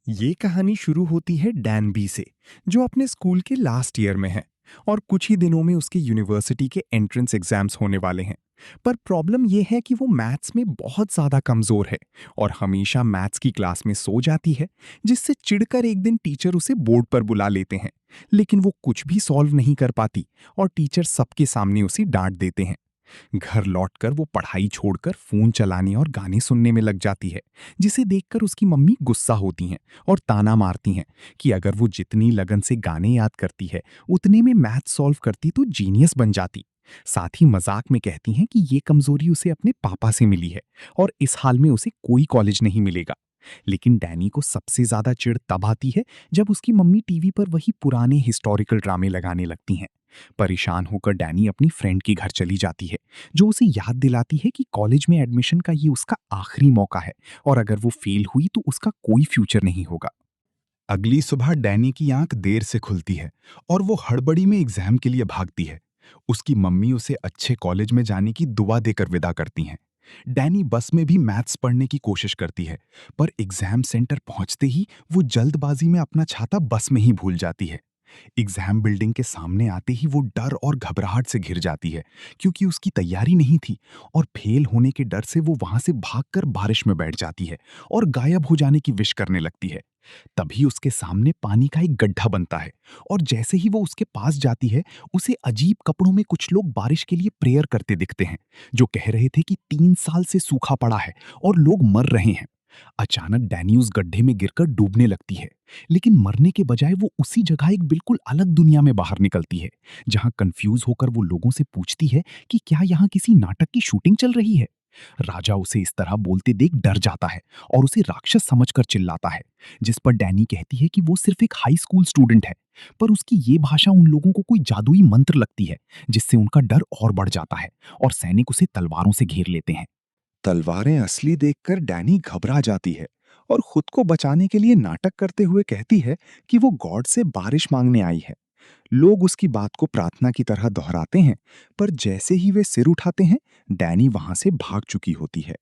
ये कहानी शुरू होती है डैन बी से, जो अपने स्कूल के लास्ट ईयर में है और कुछ ही दिनों में उसके यूनिवर्सिटी के एंट्रेंस एग्जाम्स होने वाले हैं। पर प्रॉब्लम ये है कि वो मैथ्स में बहुत ज़्यादा कमज़ोर है और हमेशा मैथ्स की क्लास में सो जाती है, जिससे चिढ़कर एक दिन टीचर उसे बोर्ड पर बुला लेते हैं। लेकिन वो कुछ भी सॉल्व नहीं कर पाती और टीचर सबके सामने उसे डांट देते हैं। घर लौटकर वो पढ़ाई छोड़कर फोन चलाने और गाने सुनने में लग जाती है, जिसे देखकर उसकी मम्मी गुस्सा होती हैं और ताना मारती हैं कि अगर वो जितनी लगन से गाने याद करती है उतने में मैथ सॉल्व करती तो जीनियस बन जाती। साथ ही मजाक में कहती हैं कि ये कमजोरी उसे अपने पापा से मिली है और इस हाल में उसे कोई कॉलेज नहीं मिलेगा। लेकिन डैनी को सबसे ज्यादा चिढ़ तब आती है जब उसकी मम्मी टीवी पर वही पुराने हिस्टोरिकल ड्रामे लगाने लगती हैं। परेशान होकर डैनी अपनी फ्रेंड के घर चली जाती है, जो उसे याद दिलाती है कि कॉलेज में एडमिशन का ये उसका आखिरी मौका है और अगर वो फेल हुई तो उसका कोई फ्यूचर नहीं होगा। अगली सुबह डैनी की आंख देर से खुलती है और वो हड़बड़ी में एग्जाम के लिए भागती है। उसकी मम्मी उसे अच्छे कॉलेज में जाने की दुआ देकर विदा करती हैं। डैनी बस में भी मैथ्स पढ़ने की कोशिश करती है, पर एग्जाम सेंटर पहुंचते ही वो जल्दबाजी में अपना छाता बस में ही भूल जाती है। एग्जाम बिल्डिंग के सामने आते ही वो डर और घबराहट से घिर जाती है, क्योंकि उसकी तैयारी नहीं थी और फेल होने के डर से वो वहां से भागकर बारिश में बैठ जाती है और गायब हो जाने की विश करने लगती है। तभी उसके सामने पानी का एक गड्ढा बनता है और जैसे ही वो उसके पास जाती है, उसे अजीब कपड़ों में कुछ लोग बारिश के लिए प्रेयर करते दिखते हैं, जो कह रहे थे कि 3 साल से सूखा पड़ा है और लोग मर रहे हैं। अचानक डैनी उस गड्ढे में गिरकर डूबने लगती है, लेकिन मरने के बजाय वो उसी जगह एक बिल्कुल अलग दुनिया में बाहर निकलती है, जहां कंफ्यूज होकर वो लोगों से पूछती है कि क्या यहाँ किसी नाटक की शूटिंग चल रही है। राजा उसे इस तरह बोलते देख डर जाता है और उसे राक्षस समझकर चिल्लाता है, जिस पर डैनी कहती है कि वो सिर्फ एक हाई स्कूल स्टूडेंट है। पर उसकी ये भाषा उन लोगों को कोई जादुई मंत्र लगती है, जिससे उनका डर और बढ़ जाता है और सैनिक उसे तलवारों से घेर लेते हैं। तलवारें असली देखकर डैनी घबरा जाती है और खुद को बचाने के लिए नाटक करते हुए कहती है कि वो गॉड से बारिश मांगने आई है। लोग उसकी बात को प्रार्थना की तरह दोहराते हैं, पर जैसे ही वे सिर उठाते हैं, डैनी वहां से भाग चुकी होती है।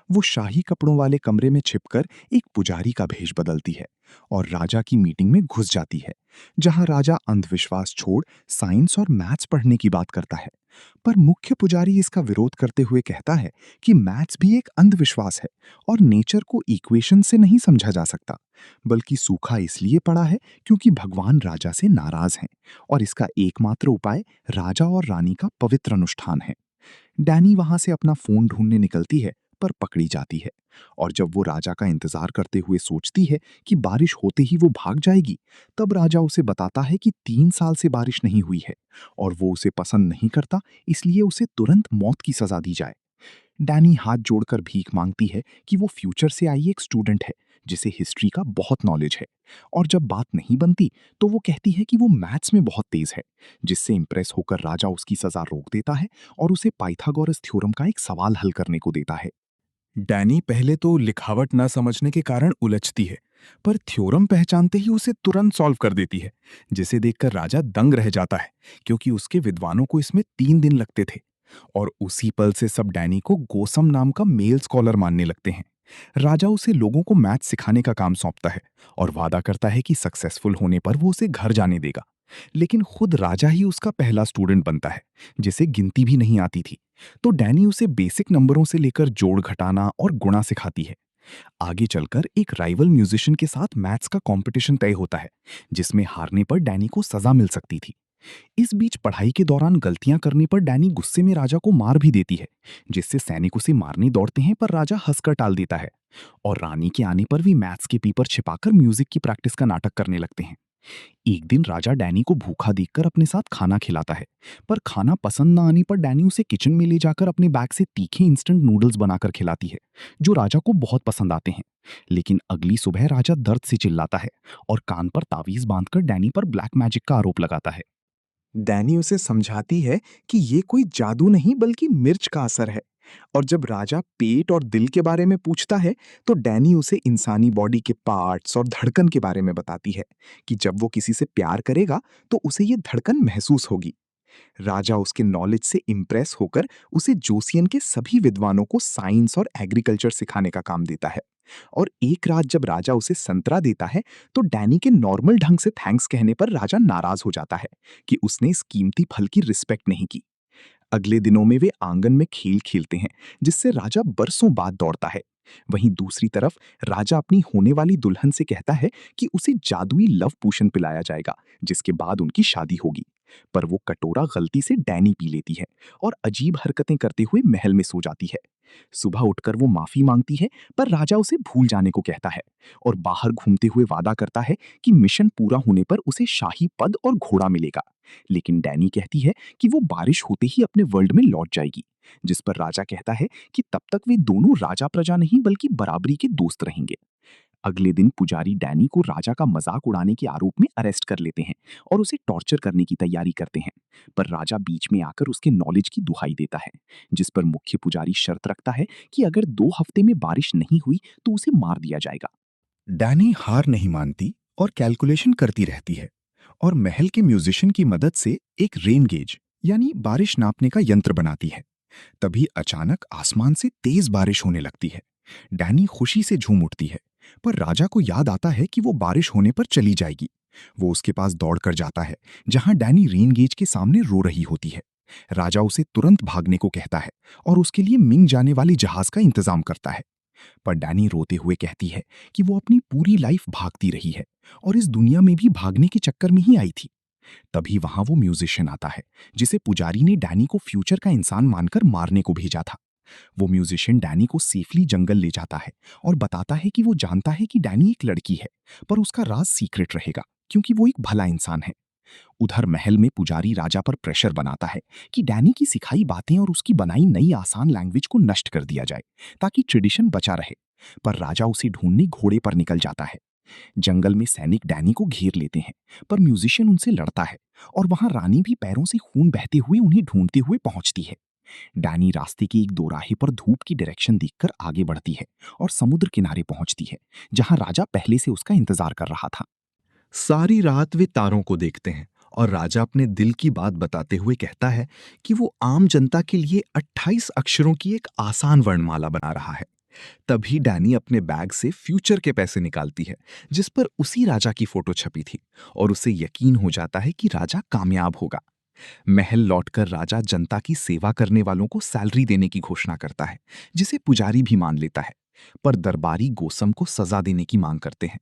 वो शाही कपड़ों वाले कमरे में छिपकर एक पुजारी का भेष बदलती है और राजा की मीटिंग में घुस जाती है, जहां राजा अंधविश्वास छोड़ साइंस और मैथ्स पढ़ने की बात करता है। पर मुख्य पुजारी इसका विरोध करते हुए कहता है कि मैथ्स भी एक अंधविश्वास है और नेचर को इक्वेशन से नहीं समझा जा सकता, बल्कि सूखा इसलिए पड़ा है क्योंकि भगवान राजा से नाराज हैं और इसका एकमात्र उपाय राजा और रानी का पवित्र अनुष्ठान है। डैनी वहां से अपना फोन ढूंढने निकलती है, पर पकड़ी जाती है और जब वो राजा का इंतजार करते हुए सोचती है कि बारिश होते ही वो भाग जाएगी, तब राजा उसे बताता है कि 3 साल से बारिश नहीं हुई है और वो उसे पसंद नहीं करता, इसलिए उसे तुरंत मौत की सजा दी जाए। डैनी हाथ जोड़कर भीख मांगती है कि वो फ्यूचर से आई एक स्टूडेंट है जिसे हिस्ट्री का बहुत नॉलेज है, और जब बात नहीं बनती तो वो कहती है कि वो मैथ्स में बहुत तेज है, जिससे इंप्रेस होकर राजा उसकी सजा रोक देता है और उसे पाइथागोरस थ्योरम का एक सवाल हल करने को देता है। डैनी पहले तो लिखावट न समझने के कारण उलझती है, पर थ्योरम पहचानते ही उसे तुरंत सॉल्व कर देती है, जिसे देखकर राजा दंग रह जाता है, क्योंकि उसके विद्वानों को इसमें 3 दिन लगते थे। और उसी पल से सब डैनी को गोसम नाम का मेल स्कॉलर मानने लगते हैं। राजा उसे लोगों को मैथ सिखाने का काम सौंपता है और वादा करता है कि सक्सेसफुल होने पर वो उसे घर जाने देगा। लेकिन खुद राजा ही उसका पहला स्टूडेंट बनता है, जिसे गिनती भी नहीं आती थी। तो डैनी उसे बेसिक नंबरों से लेकर जोड़ घटाना और गुणा सिखाती है। आगे चलकर एक राइवल म्यूजिशियन के साथ मैथ्स का कंपटीशन तय होता है, जिसमें हारने पर डैनी को सजा मिल सकती थी। इस बीच पढ़ाई के दौरान गलतियां करने पर डैनी गुस्से में राजा को मार भी देती है, जिससे सैनिक उसे मारने दौड़ते हैं, पर राजा हंसकर टाल देता है और रानी के आने पर भी मैथ्स के पेपर छिपाकर म्यूजिक की प्रैक्टिस का नाटक करने लगते हैं। एक दिन राजा डैनी को भूखा देखकर अपने साथ खाना खिलाता है, पर खाना पसंद न आने पर डैनी उसे किचन में ले जाकर अपने बैग से तीखे इंस्टेंट नूडल्स बनाकर खिलाती है, जो राजा को बहुत पसंद आते हैं। लेकिन अगली सुबह राजा दर्द से चिल्लाता है और कान पर तावीज बांधकर डैनी पर ब्लैक मैजिक का आरोप लगाता है। डैनी उसे समझाती है कि ये कोई जादू नहीं बल्कि मिर्च का असर है, और जब राजा पेट और दिल के बारे में पूछता है तो डैनी उसे इंसानी बॉडी के पार्ट्स और धड़कन के बारे में बताती है कि जब वो किसी से प्यार करेगा तो उसे ये धड़कन महसूस होगी। राजा उसके नॉलेज से इंप्रेस होकर उसे जोसियन के सभी विद्वानों को साइंस और एग्रीकल्चर सिखाने का काम देता है, और एक रात जब राजा उसे संतरा देता है तो डैनी के नॉर्मल ढंग से थैंक्स कहने पर राजा नाराज हो जाता है कि उसने इस कीमती फल की रिस्पेक्ट नहीं की। अगले दिनों में वे आंगन में खेल खेलते हैं जिससे राजा बरसों बाद दौड़ता है। वहीं दूसरी तरफ राजा अपनी होने वाली दुल्हन से कहता है कि उसे जादुई लव पोशन पिलाया जाएगा जिसके बाद उनकी शादी होगी। पर वो कटोरा गलती से डैनी पी लेती है और अजीब हरकतें करते हुए महल में सो जाती है। सुबह उठकर वो माफी मांगती है पर राजा उसे भूल जाने को कहता है और बाहर घूमते हुए वादा करता है कि मिशन पूरा होने पर उसे शाही पद और घोड़ा मिलेगा। लेकिन डैनी कहती है कि वो बारिश होते ही अपने वर्ल्ड में लौट जाएगी, जिस पर राजा कहता है कि तब तक वे दोनों राजा प्रजा नहीं बल्कि बराबरी के दोस्त रहेंगे। अगले दिन पुजारी डैनी को राजा का मजाक उड़ाने के आरोप में अरेस्ट कर लेते हैं और उसे टॉर्चर करने की तैयारी करते हैं। पर राजा बीच में आकर उसके नॉलेज की दुहाई देता है, जिस पर मुख्य पुजारी शर्त रखता है कि अगर 2 हफ्ते में बारिश नहीं हुई तो उसे मार दिया जाएगा। डैनी हार नहीं मानती और कैलकुलेशन करती रहती है और महल के म्यूजिशियन की मदद से एक रेन गेज यानी बारिश नापने का यंत्र बनाती है। तभी अचानक आसमान से तेज बारिश होने लगती है। डैनी खुशी से झूम उठती है, पर राजा को याद आता है कि वो बारिश होने पर चली जाएगी। वो उसके पास दौड़कर जाता है, जहां डैनी रेन गेज के सामने रो रही होती है। राजा उसे तुरंत भागने को कहता है और उसके लिए मिंग जाने वाली जहाज का इंतजाम करता है। पर डैनी रोते हुए कहती है कि वो अपनी पूरी लाइफ भागती रही है और इस दुनिया में भी भागने के चक्कर में ही आई थी। तभी वहां वो म्यूजिशियन आता है, जिसे पुजारी ने डैनी को फ्यूचर का इंसान मानकर मारने को भेजा था। वो म्यूजिशियन डैनी को सेफली जंगल ले जाता है और बताता है कि वो जानता है कि डैनी एक लड़की है, पर उसका राज सीक्रेट रहेगा क्योंकि वो एक भला इंसान है। उधर महल में पुजारी राजा पर प्रेशर बनाता है कि डैनी की सिखाई बातें और उसकी बनाई नई आसान लैंग्वेज को नष्ट कर दिया जाए ताकि ट्रेडिशन बचा रहे। पर राजा उसे ढूंढने घोड़े पर निकल जाता है। जंगल में सैनिक डैनी को घेर लेते हैं, पर म्यूजिशियन उनसे लड़ता है और वहां रानी भी पैरों से खून बहते हुए उन्हें ढूंढते हुए पहुंचती है। डैनी रास्ते के एक दोराहे पर धूप की डायरेक्शन देखकर आगे बढ़ती है और समुद्र किनारे पहुंचती है, जहां राजा पहले से उसका इंतजार कर रहा था। सारी रात वे तारों को देखते हैं और राजा अपने दिल की बात बताते हुए कहता है कि वो आम जनता के लिए 28 अक्षरों की एक आसान वर्णमाला बना रहा है। तभी डैनी अपने बैग से फ्यूचर के पैसे निकालती है, जिस पर उसी राजा की फोटो छपी थी, और उसे यकीन हो जाता है कि राजा कामयाब होगा। महल लौटकर राजा जनता की सेवा करने वालों को सैलरी देने की घोषणा करता है, जिसे पुजारी भी मान लेता है। पर दरबारी गोसम को सजा देने की मांग करते हैं।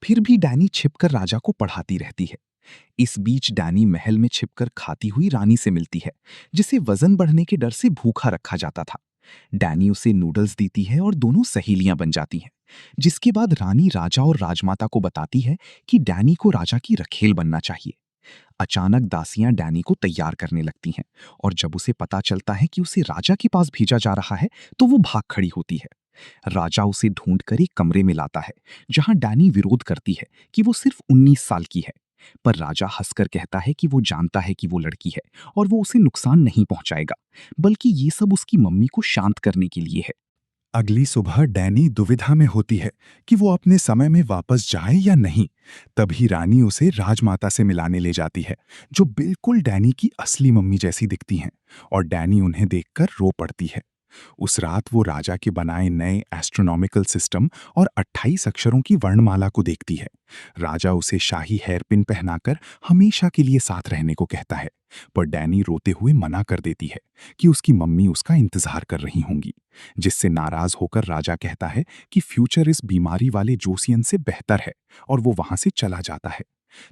फिर भी डैनी छिपकर राजा को पढ़ाती रहती है। इस बीच डैनी महल में छिपकर खाती हुई रानी से मिलती है, जिसे वजन बढ़ने के डर से भूखा रखा जाता था। डैनी उसे नूडल्स देती है और दोनों सहेलियां बन जाती हैं। जिसके बाद रानी राजा और राजमाता को बताती है कि डैनी को राजा की रखेल बनना चाहिए। अचानक दासियां डैनी को तैयार करने लगती हैं और जब उसे पता चलता है कि उसे राजा के पास भेजा जा रहा है तो वो भाग खड़ी होती है। राजा उसे ढूंढकर एक कमरे में लाता है, जहां डैनी विरोध करती है कि वो सिर्फ 19 साल की है। पर राजा हंसकर कहता है कि वो जानता है कि वो लड़की है और वो उसे नुकसान नहीं पहुंचाएगा, बल्कि ये सब उसकी मम्मी को शांत करने के लिए है। अगली सुबह डैनी दुविधा में होती है कि वो अपने समय में वापस जाए या नहीं। तभी रानी उसे राजमाता से मिलाने ले जाती है, जो बिल्कुल डैनी की असली मम्मी जैसी दिखती हैं, और डैनी उन्हें देखकर रो पड़ती है। उस रात वो राजा के बनाए नए एस्ट्रोनॉमिकल सिस्टम और 28 अक्षरों की वर्णमाला को देखती है। राजा उसे शाही हेयरपिन पहनाकर हमेशा के लिए साथ रहने को कहता है, पर डैनी रोते हुए मना कर देती है कि उसकी मम्मी उसका इंतजार कर रही होंगी। जिससे नाराज होकर राजा कहता है कि फ्यूचर इस बीमारी वाले जोसियन से बेहतर है, और वो वहां से चला जाता है।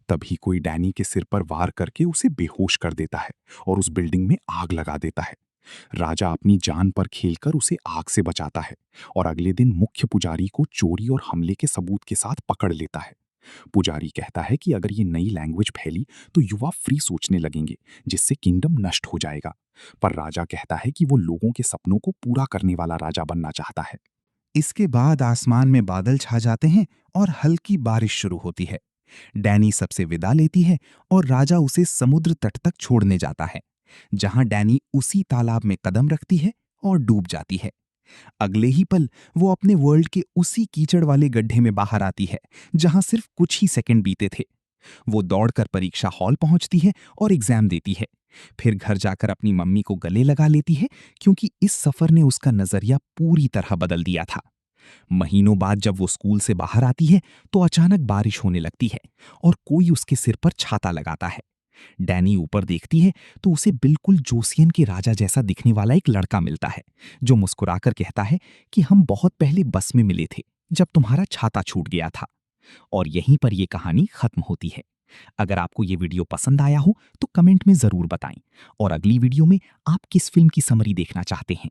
तभी कोई डैनी के सिर पर वार करके उसे बेहोश कर देता है और उस बिल्डिंग में आग लगा देता है। राजा अपनी जान पर खेलकर उसे आग से बचाता है और अगले दिन मुख्य पुजारी को चोरी और हमले के सबूत के साथ पकड़ लेता है। पुजारी कहता है कि अगर ये नई लैंग्वेज फैली तो युवा फ्री सोचने लगेंगे, जिससे किंगडम नष्ट हो जाएगा। पर राजा कहता है कि वो लोगों के सपनों को पूरा करने वाला राजा बनना चाहता है। इसके बाद आसमान में बादल छा जाते हैं और हल्की बारिश शुरू होती है। डैनी सबसे विदा लेती है और राजा उसे समुद्र तट तक छोड़ने जाता है, जहां डैनी उसी तालाब में कदम रखती है और डूब जाती है। अगले ही पल वो अपने वर्ल्ड के उसी कीचड़ वाले गड्ढे में बाहर आती है, जहां सिर्फ कुछ ही सेकंड बीते थे। वो दौड़कर परीक्षा हॉल पहुंचती है और एग्जाम देती है। फिर घर जाकर अपनी मम्मी को गले लगा लेती है, क्योंकि इस सफर ने उसका नजरिया पूरी तरह बदल दिया था। महीनों बाद जब वो स्कूल से बाहर आती है तो अचानक बारिश होने लगती है और कोई उसके सिर पर छाता लगाता है। डैनी ऊपर देखती है तो उसे बिल्कुल जोसियन के राजा जैसा दिखने वाला एक लड़का मिलता है, जो मुस्कुराकर कहता है कि हम बहुत पहले बस में मिले थे जब तुम्हारा छाता छूट गया था। और यहीं पर यह कहानी खत्म होती है। अगर आपको ये वीडियो पसंद आया हो तो कमेंट में जरूर बताएं, और अगली वीडियो में आप किस फिल्म की समरी देखना चाहते हैं।